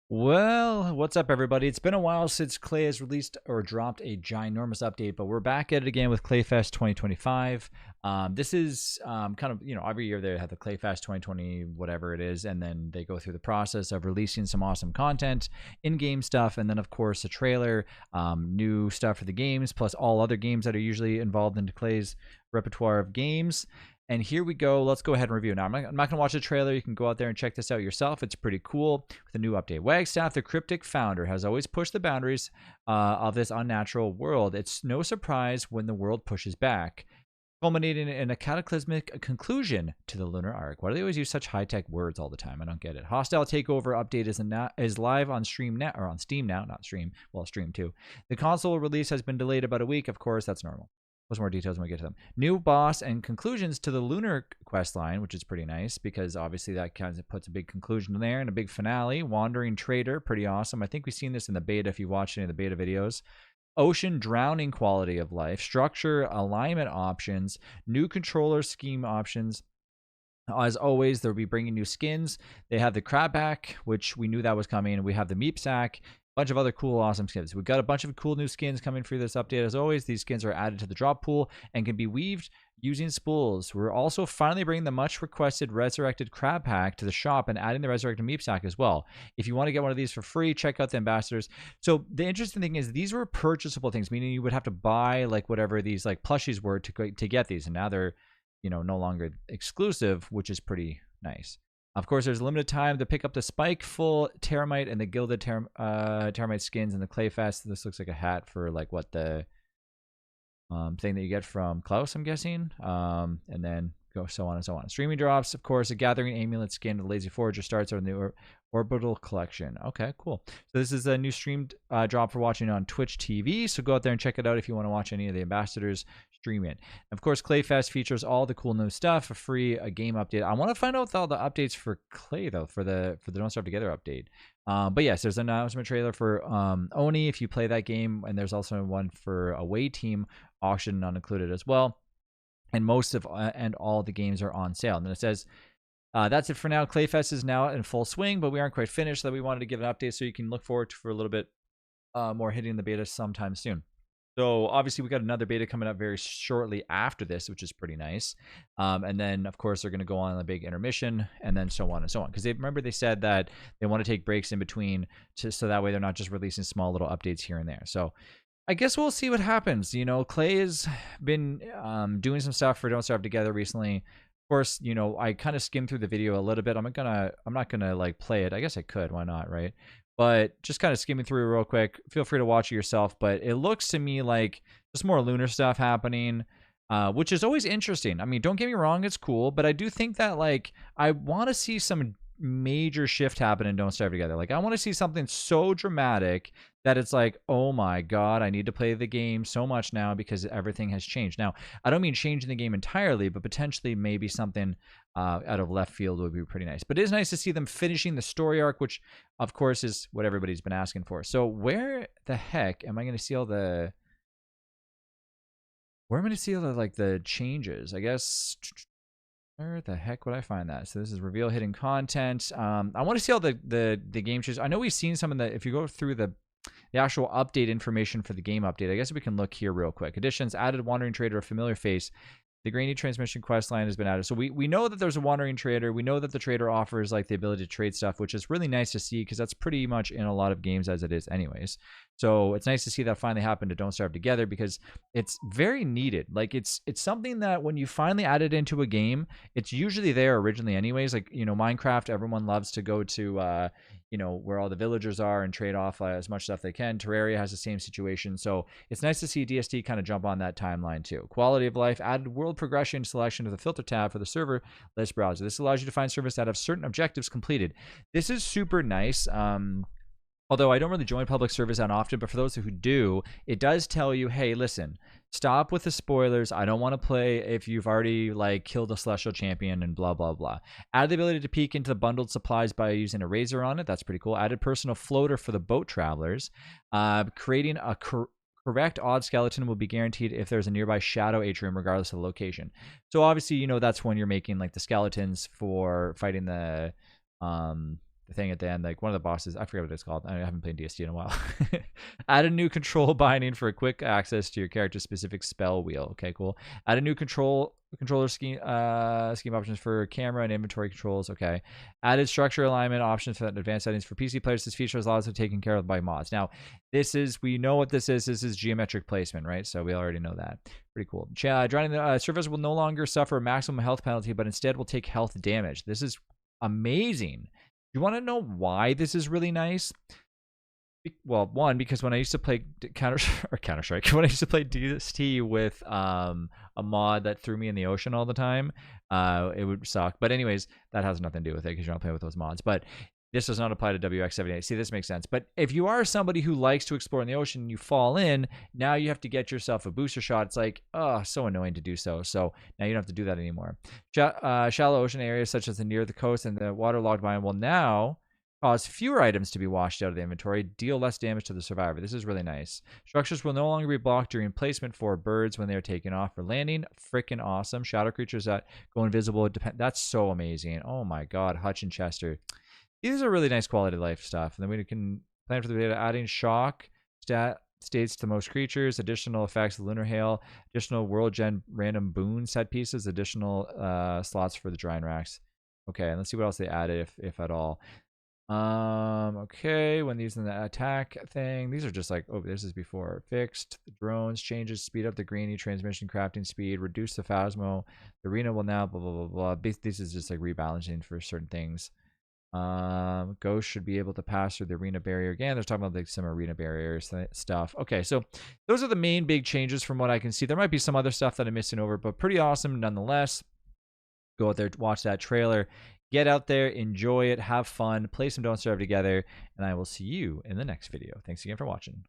Well, what's up, everybody? It's been a while since Clay has released or dropped a ginormous update, but we're back at it again with Clayfest 2025. This is kind of, every year they have the Clayfest 2020, whatever it is, and then they go through the process of releasing some awesome content, in game stuff, and then, of course, a trailer, new stuff for the games, plus all other games that are usually involved into Clay's repertoire of games. And here we go. Let's go ahead and review. Now, I'm not going to watch the trailer. You can go out there and check this out yourself. It's pretty cool with a new update. Wagstaff, the cryptic founder, has always pushed the boundaries of this unnatural world. It's no surprise when the world pushes back, culminating in a cataclysmic conclusion to the lunar arc. Why do they always use such high-tech words all the time? I don't get it. Hostile Takeover update is live on Steam now, not Stream. Well, Stream too. The console release has been delayed about a week. Of course, that's normal. There's more details when we get to them. New boss and conclusions to the lunar quest line, which is pretty nice because obviously that kind of puts a big conclusion in there and a big finale. Wandering Trader, pretty awesome. I think we've seen this in the beta if you watched any of the beta videos. Ocean drowning quality of life, structure alignment options, new controller scheme options. As always, they'll be bringing new skins. They have the crab pack, which we knew that was coming. We have the meep sack, bunch of other cool, awesome skins. We've got a bunch of cool new skins coming for this update. As always, these skins are added to the drop pool and can be weaved using spools. We're also finally bringing the much requested resurrected crab pack to the shop and adding the resurrected meep sack as well. If you want to get one of these for free, check out the ambassadors. So the interesting thing is these were purchasable things, meaning you would have to buy like whatever these like plushies were to get these, and now they're no longer exclusive, which is pretty nice. Of course, there's a limited time to pick up the Spike Full Terramite and the Gilded Terramite skins in the Clayfest. This looks like a hat for like what the thing that you get from Klaus, I'm guessing. And then go so on and so on. Streaming drops, of course, a Gathering Amulet skin. The Lazy Forager starts on the Orbital Collection. Okay, cool. So this is a new streamed drop for watching on Twitch TV. So go out there and check it out if you want to watch any of the ambassadors stream it. Of course, Clayfest features all the cool new stuff, a free game update. I want to find out all the updates for Clay though, for the Don't Starve Together update. But yes, there's an announcement trailer for Oni if you play that game, and there's also one for Away Team auction not included as well. And most of and all the games are on sale. And then it says, that's it for now. Clayfest is now in full swing, but we aren't quite finished. So we wanted to give an update so you can look forward to for a little bit more hitting the beta sometime soon. So obviously we got another beta coming up very shortly after this, which is pretty nice. And then of course they're going to go on a big intermission and then so on and so on. Because they said that they want to take breaks in between so that way they're not just releasing small little updates here and there. So I guess we'll see what happens. Clay has been doing some stuff for Don't Starve Together recently. Of course, I kind of skimmed through the video a little bit. I'm not gonna like play it. I guess I could. Why not, right? But just kind of skimming through it real quick. Feel free to watch it yourself. But it looks to me like just more lunar stuff happening, which is always interesting. I mean, don't get me wrong, it's cool, but I do think that like I want to see some major shift happen in Don't Starve Together. Like I want to see something so dramatic that it's like, oh my god, I need to play the game so much now because everything has changed. Now, I don't mean changing the game entirely, but potentially maybe something out of left field would be pretty nice. But it is nice to see them finishing the story arc, which of course is what everybody's been asking for. So where the heck am I going to see all the like the changes? I guess where the heck would I find that? So this is reveal hidden content. I want to see all the game changes. I know we've seen some of the, if you go through the actual update information for the game update, I guess we can look here real quick. Additions, added Wandering Trader, a familiar face. The Grainy Transmission quest line has been added. So we know that there's a Wandering Trader. We know that the trader offers like the ability to trade stuff, which is really nice to see because that's pretty much in a lot of games as it is anyways. So it's nice to see that finally happen to Don't Starve Together because it's very needed. Like it's something that when you finally add it into a game, it's usually there originally anyways. Like, Minecraft, everyone loves to go to, where all the villagers are and trade off as much stuff they can. Terraria has the same situation. So it's nice to see DST kind of jump on that timeline too. Quality of life, added world progression selection to the filter tab for the server list browser. This allows you to find servers that have certain objectives completed. This is super nice. Although I don't really join public service that often, but for those who do, it does tell you, hey, listen, stop with the spoilers. I don't want to play if you've already like killed a celestial champion and blah, blah, blah. Add the ability to peek into the bundled supplies by using a razor on it. That's pretty cool. Added personal floater for the boat travelers. Creating a correct odd skeleton will be guaranteed if there's a nearby shadow atrium, regardless of the location. So obviously, that's when you're making like the skeletons for fighting the thing at the end, like one of the bosses. I forget what it's called. I haven't played DST in a while. Add a new control binding for quick access to your character's specific spell wheel. Okay, cool. Add a new controller scheme options for camera and inventory controls. Okay. Added structure alignment options for advanced settings for PC players. This feature is also taken care of by mods. Now, we know what this is. This is geometric placement, right? So we already know that. Pretty cool. Drowning the surface will no longer suffer a maximum health penalty, but instead will take health damage. This is amazing. You want to know why this is really nice? Well, one, because when I used to play Counter-Strike, when I used to play DST with a mod that threw me in the ocean all the time, it would suck. But anyways, that has nothing to do with it because you're not playing with those mods. But this does not apply to WX78. See, this makes sense. But if you are somebody who likes to explore in the ocean and you fall in, now you have to get yourself a booster shot. It's like, oh, so annoying to do so. So now you don't have to do that anymore. Shallow ocean areas such as near the coast and the waterlogged biome will now cause fewer items to be washed out of the inventory, deal less damage to the survivor. This is really nice. Structures will no longer be blocked during placement for birds when they are taken off for landing. Freaking awesome. Shadow creatures that go invisible. That's so amazing. Oh my god, Hutch and Chester. These are really nice quality of life stuff. And then we can plan for the data, adding shock states to most creatures, additional effects of lunar hail, additional world gen random boon set pieces, additional slots for the drying racks. Okay, and let's see what else they added, if at all. Okay, when using the attack thing, these are just like, oh, this is before. Fixed, the drones, changes, speed up the greenie, transmission crafting speed, reduce the phasmo, the arena will now, blah, blah, blah, blah. This is just like rebalancing for certain things. Ghost should be able to pass through the arena barrier. Again, they're talking about like some arena barriers stuff. Okay, so those are the main big changes from what I can see. There might be some other stuff that I'm missing over, but pretty awesome nonetheless. Go out there, watch that trailer. Get out there, enjoy it, have fun, play some Don't Starve together, and I will see you in the next video. Thanks again for watching.